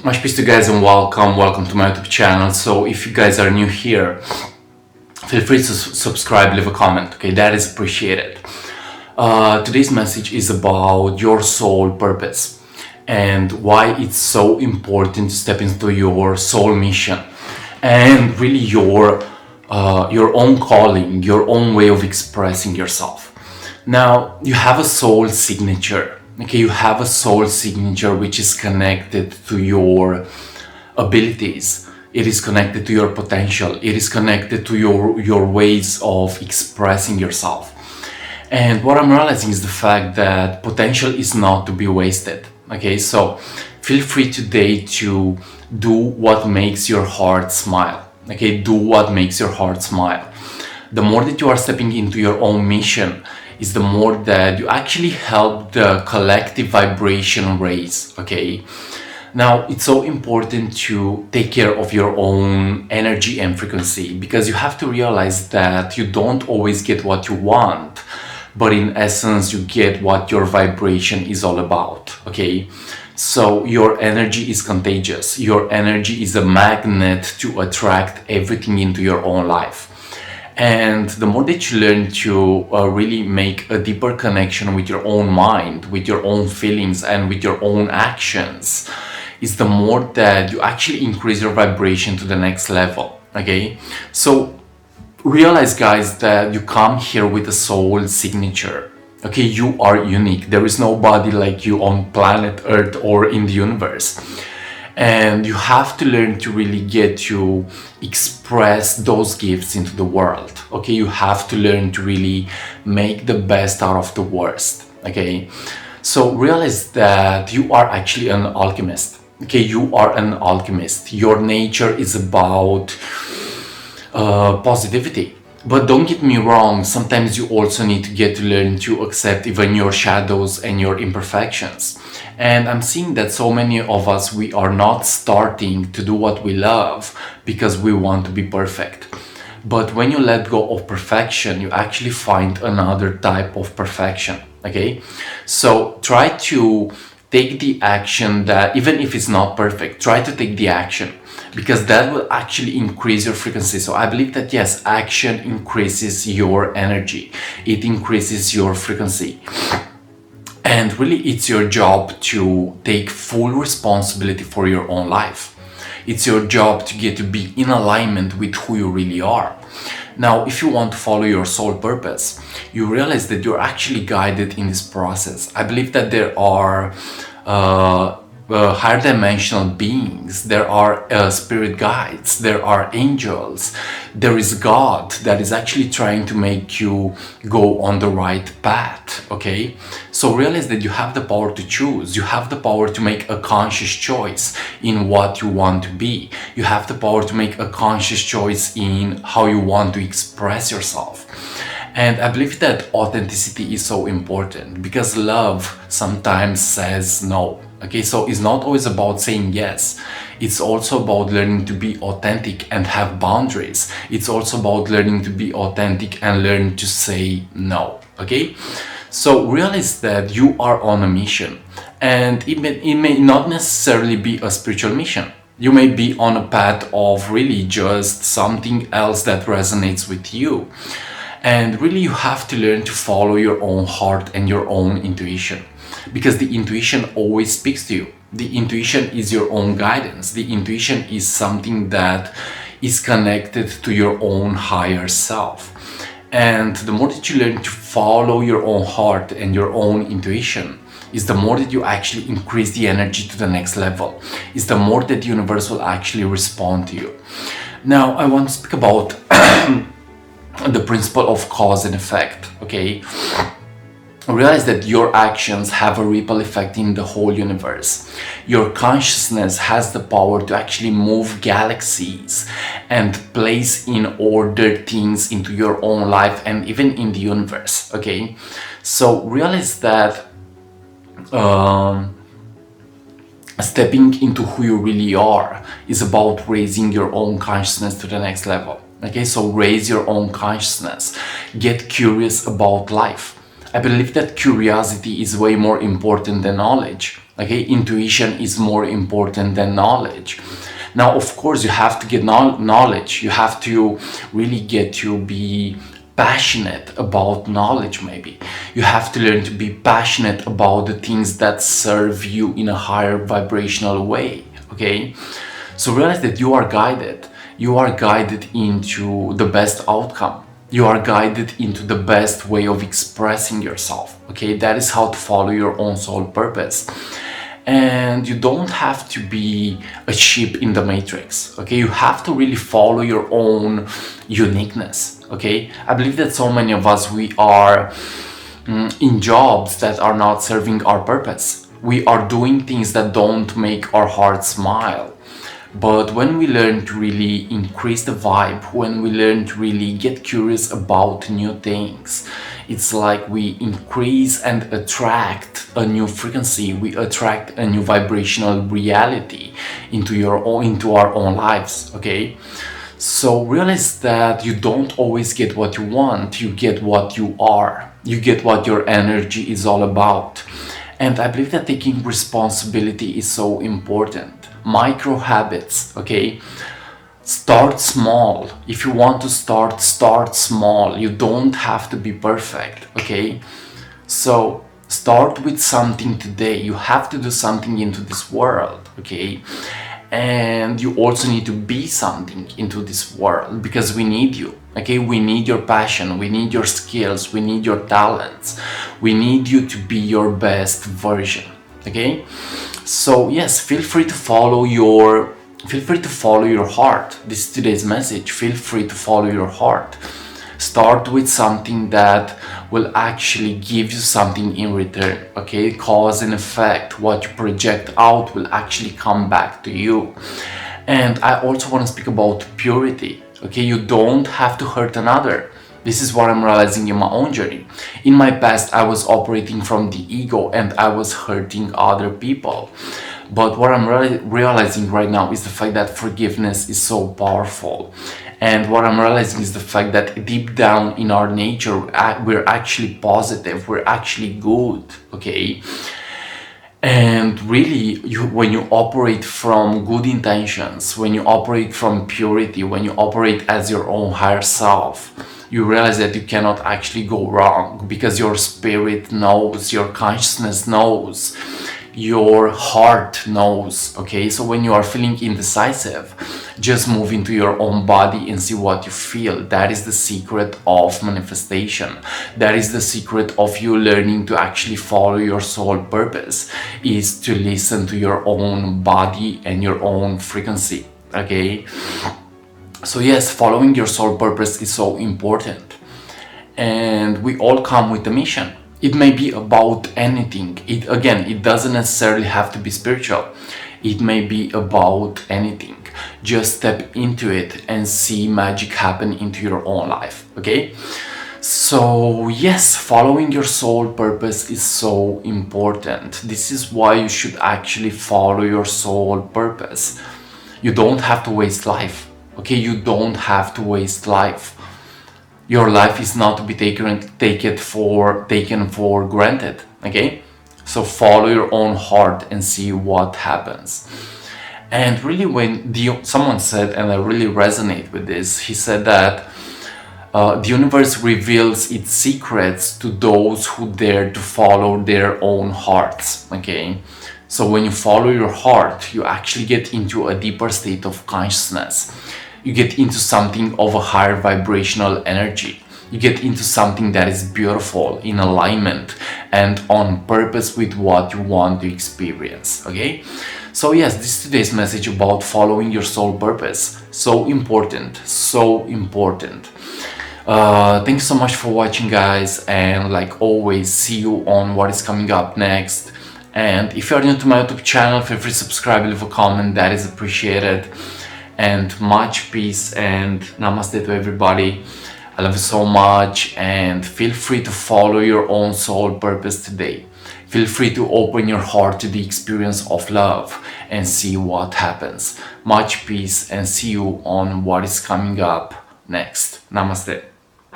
Much peace to you guys and welcome to my YouTube channel. So if you guys are new here, feel free to subscribe, leave a comment, okay, that is appreciated. Today's message is about your soul purpose and why it's so important to step into your soul mission and really your own calling, your own way of expressing yourself. Now, you have a soul signature. Okay, you have a soul signature which is connected to your abilities. It is connected to your potential. It is connected to your ways of expressing yourself. And what I'm realizing is the fact that potential is not to be wasted. Okay, so feel free today to do what makes your heart smile. Okay, do what makes your heart smile. The more that you are stepping into your own mission, is the more that you actually help the collective vibration raise. Okay, now it's so important to take care of your own energy and frequency, because you have to realize that you don't always get what you want, but in essence you get what your vibration is all about. Okay, so your energy is contagious. Your energy is a magnet to attract everything into your own life. And the more that you learn to really make a deeper connection with your own mind, with your own feelings, and with your own actions, is the more that you actually increase your vibration to the next level. Okay, so realize, guys, that you come here with a soul signature. Okay, you are unique. There is nobody like you on planet Earth or in the universe. And you have to learn to really get to express those gifts into the world. Okay, you have to learn to really make the best out of the worst. Okay, so realize that you are actually an alchemist. Okay, you are an alchemist. Your nature is about positivity. But don't get me wrong, sometimes you also need to get to learn to accept even your shadows and your imperfections. And I'm seeing that so many of us, we are not starting to do what we love because we want to be perfect. But when you let go of perfection, you actually find another type of perfection. Okay, so try to take the action that, even if it's not perfect, try to take the action, because that will actually increase your frequency. So I believe that yes, action increases your energy, it increases your frequency. And really, it's your job to take full responsibility for your own life. It's your job to get to be in alignment with who you really are. Now, if you want to follow your soul purpose, you realize that you're actually guided in this process. I believe that there are higher dimensional beings, there are spirit guides, there are angels, there is God that is actually trying to make you go on the right path. Okay, so realize that you have the power to choose. You have the power to make a conscious choice in what you want to be. You have the power to make a conscious choice in how you want to express yourself. And I believe that authenticity is so important, because love sometimes says no. Okay, so it's not always about saying yes. It's also about learning to be authentic and have boundaries. It's also about learning to be authentic and learn to say no. Okay, so realize that you are on a mission, and it may not necessarily be a spiritual mission. You may be on a path of really just something else that resonates with you. And really, you have to learn to follow your own heart and your own intuition, because the intuition always speaks to you. The intuition is your own guidance. The intuition is something that is connected to your own higher self. And the more that you learn to follow your own heart and your own intuition, is the more that you actually increase the energy to the next level, is the more that the universe will actually respond to you. Now, I want to speak about the principle of cause and effect. Okay, realize that your actions have a ripple effect in the whole universe. Your consciousness has the power to actually move galaxies and place in order things into your own life and even in the universe. Okay, so realize that stepping into who you really are is about raising your own consciousness to the next level. Okay, so raise your own consciousness. Get curious about life. I believe that curiosity is way more important than knowledge. Okay, intuition is more important than knowledge. Now, of course, you have to get knowledge. You have to really get to be passionate about knowledge. Maybe you have to learn to be passionate about the things that serve you in a higher vibrational way. Okay, so realize that you are guided. You are guided into the best outcome. You are guided into the best way of expressing yourself. Okay, that is how to follow your own soul purpose. And you don't have to be a sheep in the matrix. Okay, you have to really follow your own uniqueness. Okay, I believe that so many of us, we are in jobs that are not serving our purpose. We are doing things that don't make our heart smile. But when we learn to really increase the vibe, when we learn to really get curious about new things, it's like we increase and attract a new frequency. We attract a new vibrational reality into our own lives. Okay, so realize that you don't always get what you want. You get what you are. You get what your energy is all about. And I believe that taking responsibility is so important. Micro habits, okay? Start small. If you want to start small. You don't have to be perfect, okay? So start with something today. You have to do something into this world, okay? And you also need to be something into this world, because we need you, okay? We need your passion, we need your skills, we need your talents, we need you to be your best version, okay? So yes, feel free to follow your heart. This is today's message. Feel free to follow your heart. Start with something that will actually give you something in return, okay? Cause and effect. What you project out will actually come back to you. And I also want to speak about purity, okay? You don't have to hurt another. This is what I'm realizing in my own journey. In my past, I was operating from the ego and I was hurting other people. But what I'm realizing right now is the fact that forgiveness is so powerful. And what I'm realizing is the fact that deep down in our nature, we're actually positive, we're actually good, okay? And really, when you operate from good intentions, when you operate from purity, when you operate as your own higher self, you realize that you cannot actually go wrong, because your spirit knows, your consciousness knows, your heart knows, okay? So when you are feeling indecisive, just move into your own body and see what you feel. That is the secret of manifestation. That is the secret of you learning to actually follow your soul purpose, is to listen to your own body and your own frequency, okay? So yes, following your soul purpose is so important. And we all come with a mission. It may be about anything. It doesn't necessarily have to be spiritual. It may be about anything. Just step into it and see magic happen into your own life, okay? So yes, following your soul purpose is so important. This is why you should actually follow your soul purpose. You don't have to waste life, okay? You don't have to waste life. Your life is not to be taken for granted, okay? So follow your own heart and see what happens. And really, when someone said, and I really resonate with this, he said that the universe reveals its secrets to those who dare to follow their own hearts, okay? So when you follow your heart, you actually get into a deeper state of consciousness. You get into something of a higher vibrational energy. You get into something that is beautiful, in alignment, and on purpose with what you want to experience, okay? So yes, this is today's message about following your soul purpose. So important, so important. Thanks so much for watching, guys, and like always, see you on what is coming up next. And if you're new to my YouTube channel, feel free to subscribe, leave a comment, that is appreciated. And much peace and namaste to everybody. I love you so much, and feel free to follow your own soul purpose today. Feel free to open your heart to the experience of love and see what happens. Much peace, and see you on what is coming up next. Namaste.